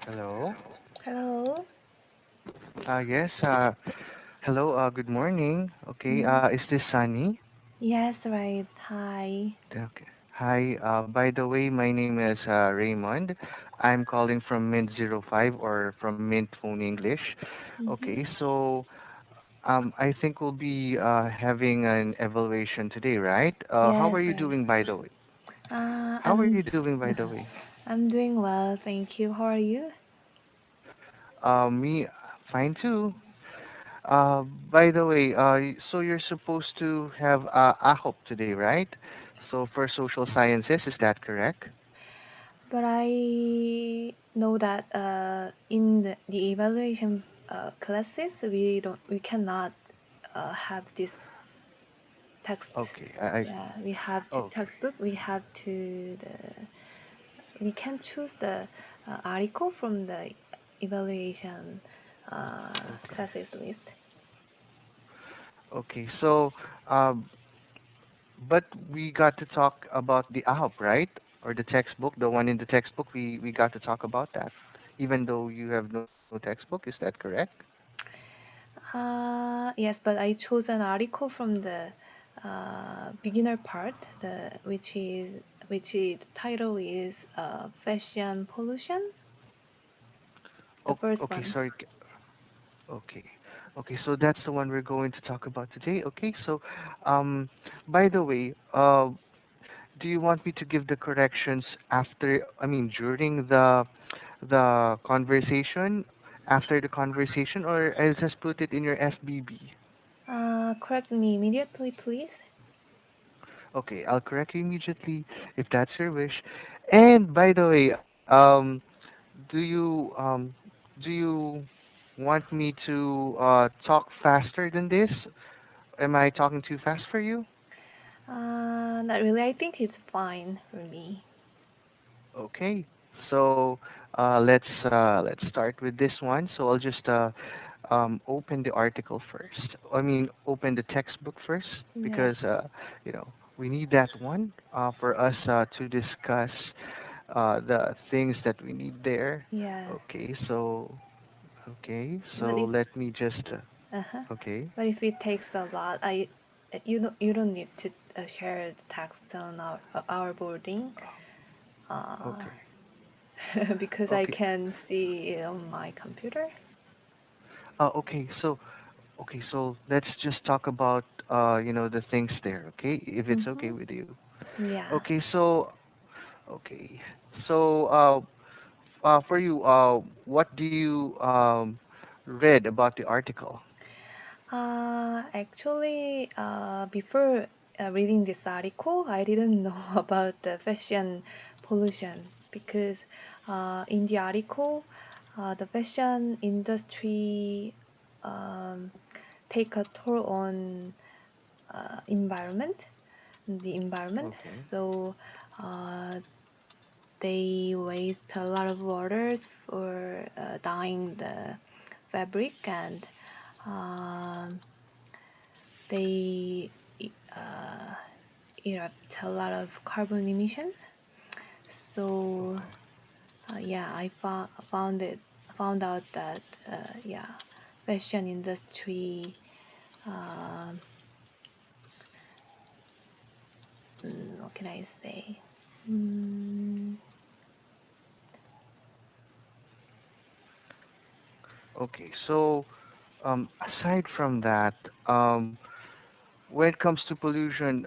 Hello. Hello. Yes. Hello. Good morning. Okay. Mm. Is this Sunny? Yes, right. Hi. Okay. Hi. By the way, my name is Raymond. I'm calling from Mint 05 or from Mint Phone English. Mm-hmm. Okay. So, I think we'll be having an evaluation today, right? How are Yes, you right. doing, by the way? Uh, How are you I'm doing, by the way? I'm doing well, thank you. How are you? Me, fine too. By the way, so you're supposed to have AHOP today, right? So for social sciences, is that correct? But I know that in the evaluation classes we cannot have this text. Okay, Yeah, we have to okay, textbook. We have to the we can choose the article from the evaluation okay, classes list. okay. So, um, but we got to talk about the AHOP, right? Or the textbook, the one in the textbook. We got to talk about that, even though you have no textbook. Is that correct? Yes, but I chose an article from the beginner part, the title is fashion pollution, the Oh, first okay. one. Sorry. Okay. Okay, so that's the one we're going to talk about today. Okay, so um, by the way, do you want me to give the corrections after, I mean, during the conversation, after the conversation, or I'll just put it in your FBB? Correct me immediately, please. Okay, I'll correct you immediately if that's your wish. And by the way, do you want me to talk faster than this? Am I talking too fast for you? Not really. I think it's fine for me. Okay. So let's start with this one. So I'll just open the article first. I mean, open the textbook first because Yes. we need that one for us to discuss the things that we need there. Yes. Okay. So But if let me just uh-huh. okay. But if it takes a lot, I you don't need to share the text on our boarding. Uh, Okay. because I Okay. can see it on my computer. Okay. So let's just talk about the things there, okay? If it's okay Mm-hmm. with you. Yeah. Okay, so okay. So for you, what do you read about the article? Actually, before reading this article, I didn't know about the fashion pollution because in the article, the fashion industry um, take a toll on the environment. Okay. So uh, they waste a lot of waters for dyeing the fabric and um, they uh, erupt a lot of carbon emissions. So Okay. yeah, I found out that yeah, fashion industry. Um, what can I say? Mm, Okay. So aside from that, when it comes to pollution,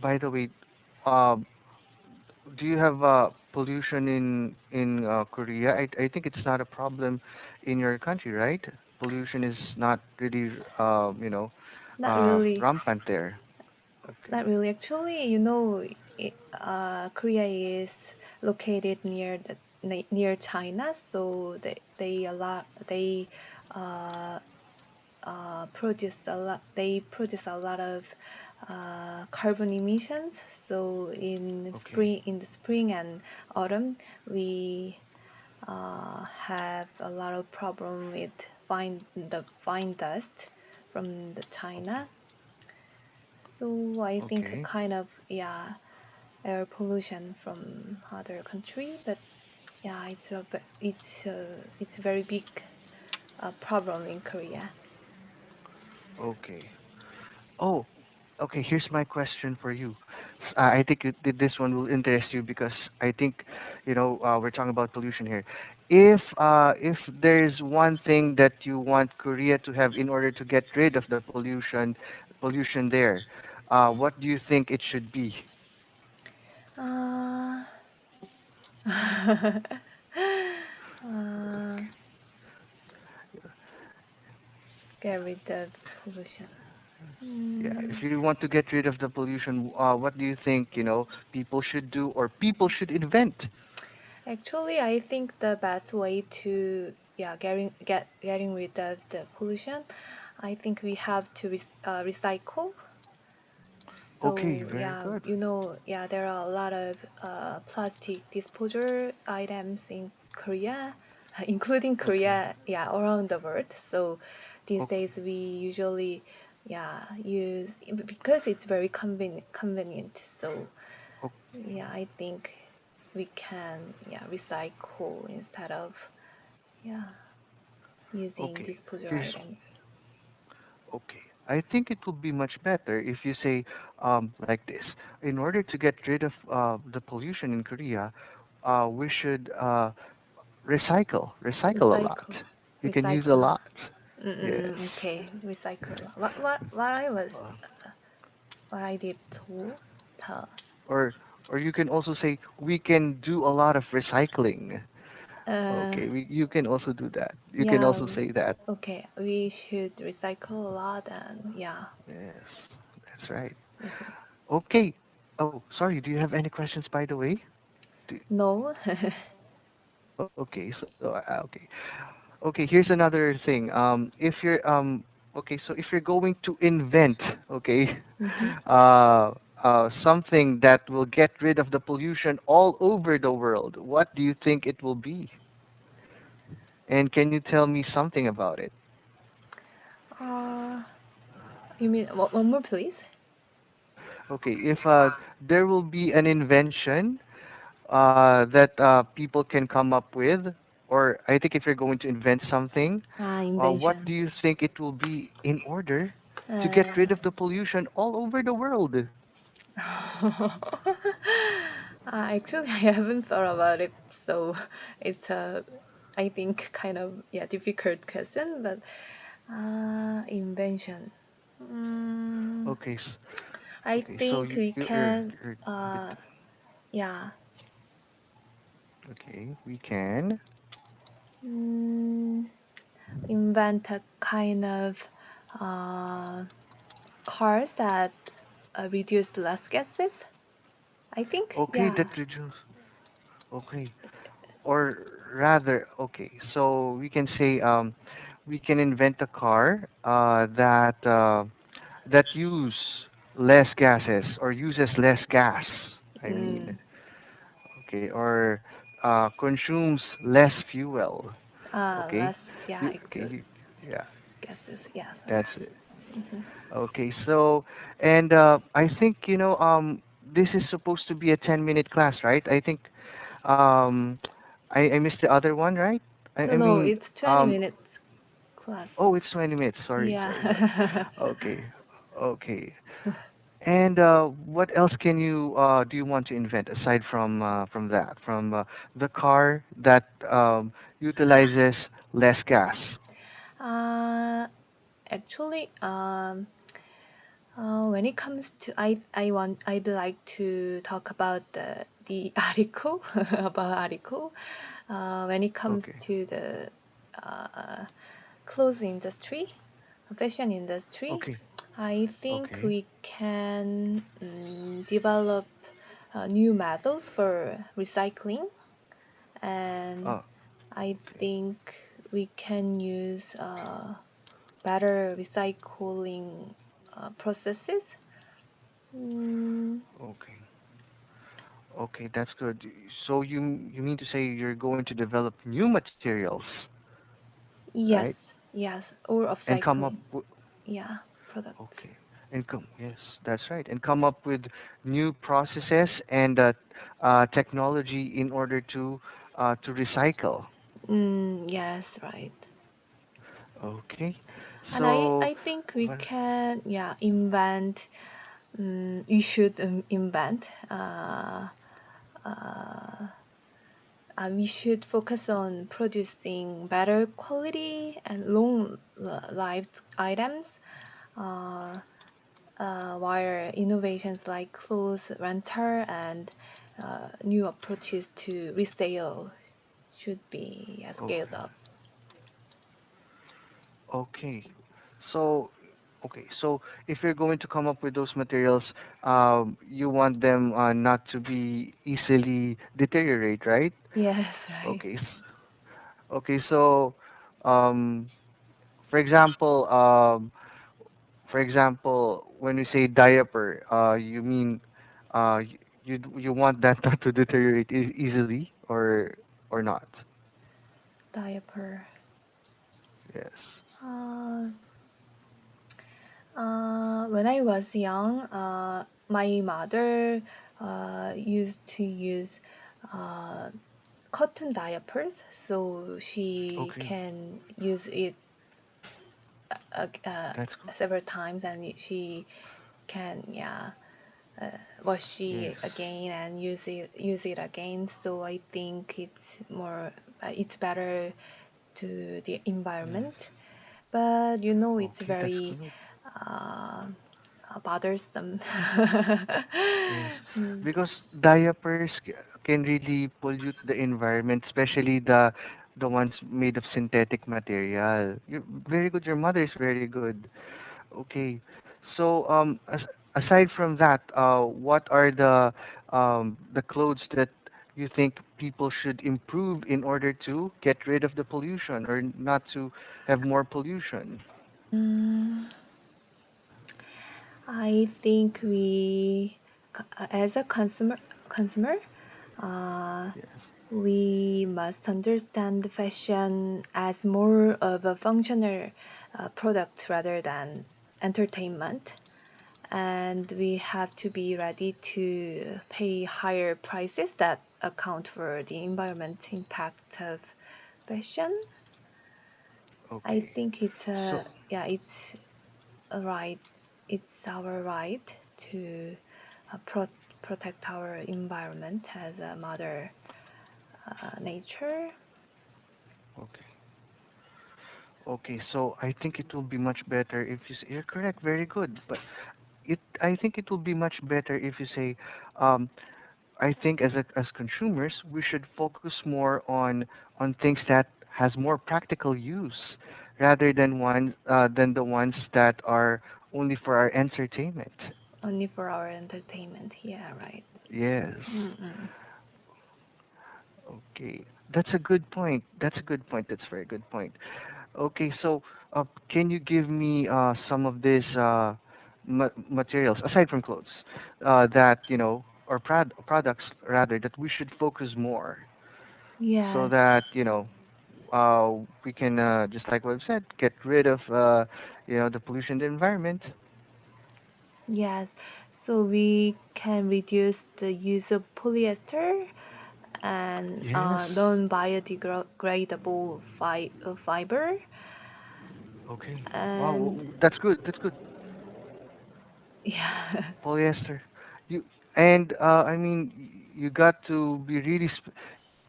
by the way, um, do you have pollution in Korea? I think it's not a problem in your country, right? Pollution is not really not really. rampant there. Okay. Not really. Actually, you know, Korea is located near China, so they uh, produce a lot. They produce a lot of carbon emissions. So Okay. in the spring and autumn, we have a lot of problem with fine dust from the Okay. China. So I think a Okay. kind of yeah air pollution from other country, but yeah, it's a very big problem in Korea. Okay. Oh, okay. Here's my question for you. I think this one will interest you because I think, we're talking about pollution here. If there's one thing that you want Korea to have in order to get rid of the pollution there, what do you think it should be? Uh, uh, get rid of pollution. Yeah, if Mm, you want to get rid of the pollution, what do you think, people should do or people should invent? actually, I think the best way to getting rid of the pollution, I think we have to recycle. Okay, So very yeah, good. yeah, there are a lot of plastic disposal items in Korea, including Okay. Korea, yeah, around the world. So these Okay. days we usually, yeah, use because it's very convenient. So yeah, I think we can, yeah, recycle instead of, yeah, using Okay. disposal Here's items. Okay. I think it will be much better if you say like this. In order to get rid of the pollution in Korea, we should recycle a lot. Recycle, You can use a recycle. lot. Yes. Okay, recycle. Uh, What I did to tell. or or you can also say we can do a lot of recycling. Uh, Okay, you can also do that. You can yeah, also say that. okay, we should recycle a lot and yeah. Yes, that's right. Mhm. Okay. Oh, sorry. Do you have any questions, by the way? Do, No. okay, okay. Okay, here's another thing. If you're okay, so if you're going to invent, okay, Mhm. something that will get rid of the pollution all over the world, what do you think it will be? And can you tell me something about it? Uh, you mean one more, please? Okay, if there will be an invention that people can come up with, or I think if you're going to invent something, what Invention. do you think it will be in order to get Uh, rid of the pollution all over the world? actually, I haven't thought about it, so it's a, I think, kind of yeah difficult question. But invention. Mm, Okay, I okay, so think we can, you're uh, yeah, okay. We can. mm, invent a kind of uh, cars that reduce less gases. I think, Okay, yeah. that reduce. Okay, or rather, okay. So we can say we can invent a car that use less gases or uses less gas. I mean, Mm, okay, or consumes less fuel. Okay, less, yeah, okay, exhaust yeah, gases. Yes. that's it. Mhm. Okay, so and I think this is supposed to be a 10-minute class, right? I think um I missed the other one, right? No, I no, mean it's 20 minutes oh, class. it's 20 minutes. Sorry, sorry, sorry. Yeah. Okay, okay. And what else can you do you want to invent aside from that, from the car that utilizes less gas? uh, actually, when it comes to, I'd like to talk about the article about article. When it comes Okay, to the uh, clothes industry, fashion industry, okay, I think okay. we can develop new methods for recycling, and Oh, I okay, think we can use better recycling processes. Mm, okay, okay. That's good. So you mean to say you're going to develop new materials, right? yes, yes, or And come up upcycling. with Yeah, products. okay, and come yes, that's right, and come up with new processes and technology in order to to recycle. Yes, right. Okay. And So, I think we what? can, yeah, invent, we should invent, uh, we should focus on producing better quality and long lived items, uh, while innovations like clothes rental and new approaches to resale should be scaled Okay. up. Okay. So, okay. So, if you're going to come up with those materials, you want them not to be easily deteriorate, right? Yes, right. Okay. Okay. So, um, for example, when you say diaper, you mean you want that not to deteriorate easily, or not? Diaper. Yes. Uh, when I was young, my mother used to use uh, cotton diapers, so she Okay. can use it That's good. several times, and she can, yeah, wash Yes. it again and use it again. So I think it's better to the Yes. environment. But you know, it's Okay, that's very good. uh, bothersome. Yes, Mm. because diapers can really pollute the environment, especially the ones made of synthetic material. You're very good. Your mother is very good. Okay, so aside from that, what are the clothes that you think people should improve in order to get rid of the pollution or not to have more pollution? I think as a consumer, uh, Yes. we must understand fashion as more of a functional product rather than entertainment. And we have to be ready to pay higher prices that account for the environment impact of fashion. I Okay. think So it's a right. It's our right to protect our environment as a mother nature. okay. Okay, so I think it will be much better if you're correct, very good. But I think it will be much better if you say, um, I think as consumers, we should focus more on things that has more practical use, rather than the ones that are only for our entertainment. Only for our entertainment. Yeah, right. Yes. Mm-mm. Okay, that's a good point. That's a good point. That's a very good point. Okay, so can you give me some of these materials aside from clothes that or products rather that we should focus more so Yes, that we can just like what I've said, get rid of the pollution in the environment. yes. So we can reduce the use of polyester and Yes. non-biodegradable fiber. Okay. Wow, And that's good. That's good. yeah, Polyester. You and I mean you got to be really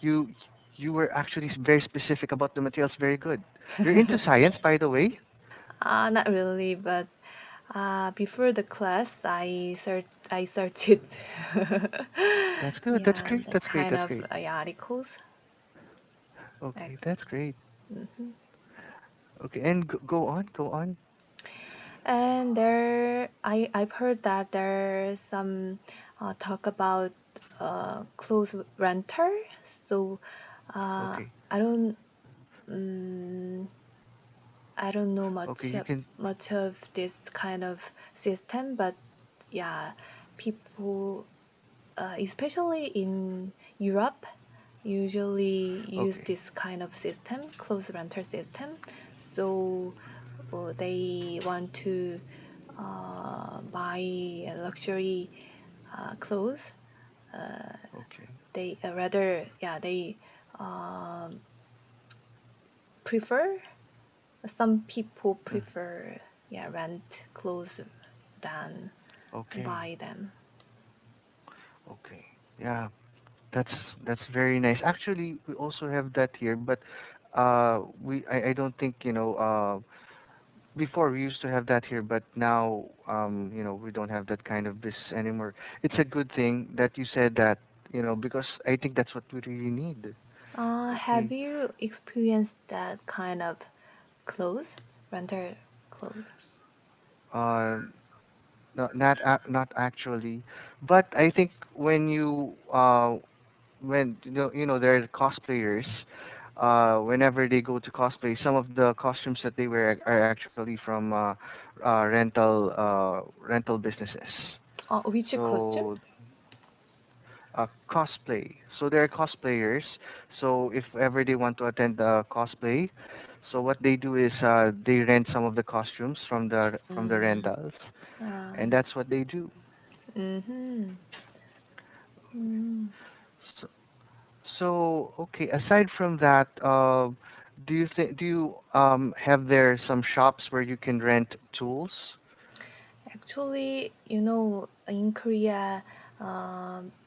you you were actually very specific about the materials. Very good. You're into science, by the way. not really, but before the class, I searched it. That's good. That's Yeah, great. the That's great. kind That's of great. articles. Okay, Ex- that's great. mhm. Okay, and go on, go on. And I've heard that there's some talk about clothes renter. So uh, Okay, I don't um, I don't know okay, you can. much of this kind of system, but yeah, people, especially in Europe, usually use Okay, this kind of system, clothes rental system. So they want to buy luxury clothes. Uh, okay, they rather, yeah, they um, prefer some people Mm. prefer rent clothes than Okay. buy them. Okay. Yeah, that's that's very nice. Actually, we also have that here, but I don't think, before we used to have that here, but now, we don't have that kind of business anymore. It's a good thing that you said that, because I think that's what we really need. Have Okay. you experienced that kind of clothes, rental clothes? Uh, not actually, but I think when there are cosplayers, whenever they go to cosplay, some of the costumes that they wear are actually from rental businesses. Which costume? So cosplay. So they're cosplayers. So if ever they want to attend a cosplay, so what they do is they rent some of the costumes from the Mm, rentals, and I that's what they do. Mm-hmm. Mm. So, so okay. Aside from that, do you have there some shops where you can rent tools? Actually, in Korea,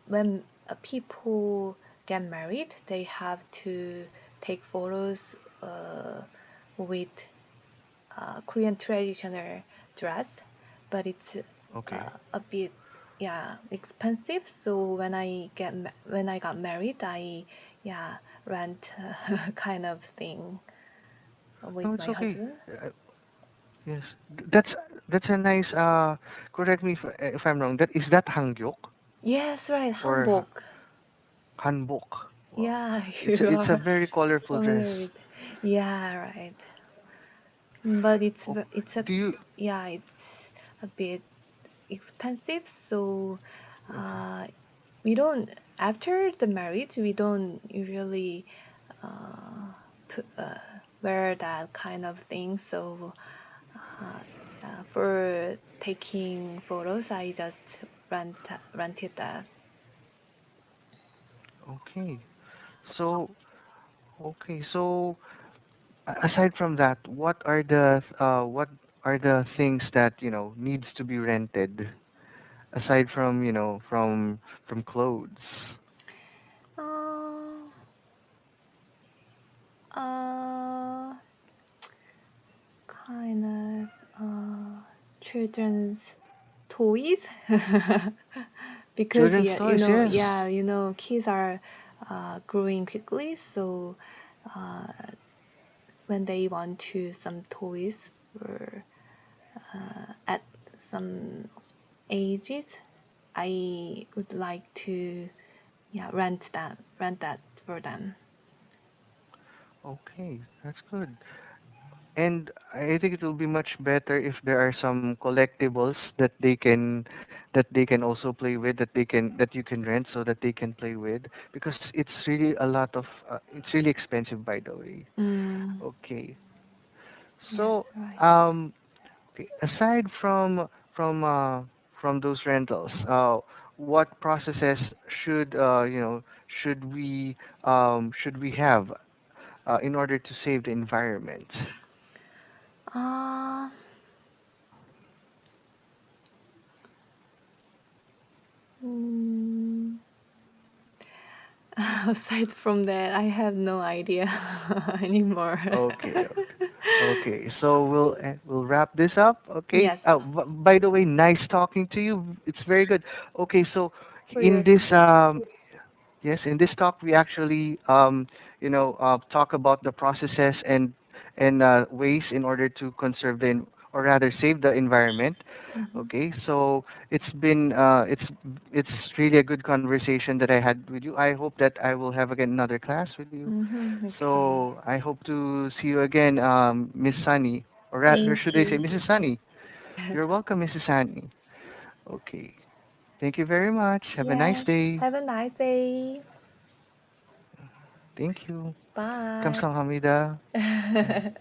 when people get married, they have to take photos with Korean traditional dress, but it's Okay. a bit expensive. So when I got married, I rent kind of thing No, with it's my okay. husband. Yes, that's a nice. Correct me if I'm wrong. That is that hangyok Yes, right, or hanbok. hanbok? Wow, Yeah, it's you it's a are very colorful dress. familiar with. Yeah, right. But Oh, it's a do you? it's a bit expensive. So Okay. uh, we don't after the marriage we don't usually uh, put, wear that kind of thing. So uh, yeah, for taking photos, I just rented that. Okay. So okay. So aside from that, what are the things that needs to be rented aside from from clothes? Uh, uh, kind of children's toys because Children's toys, yes. kids are growing quickly, so uh, when they want to some toys for at some ages, I would like to rent that for them. Okay, that's good. And I think it will be much better if there are some collectibles that they can also play with, that you can rent so that they can play with, because it's really expensive, by the way. Mm, Okay. yes, So right. okay, aside from those rentals, what processes should should we should we have in order to save the environment? Uh, mm, Aside from that, I have no idea anymore. Okay, okay, okay. So we'll wrap this up. Okay. Yes, By the way, nice talking to you. It's very good. Okay, so for in your this time. yes, in this talk we actually talk about the processes and ways in order to conserve or rather save the environment. Hmm. Okay, so it's really a good conversation that I had with you. I hope that I will have again another class with you. Okay. So I hope to see you again, Miss Sunny, or rather Thank should I say you. Mrs. Sunny? You're welcome, Mrs. Sunny. Okay, thank you very much. Have a nice Yes. day. Have a nice day. Thank you. Bye. 감사합니다. Yeah.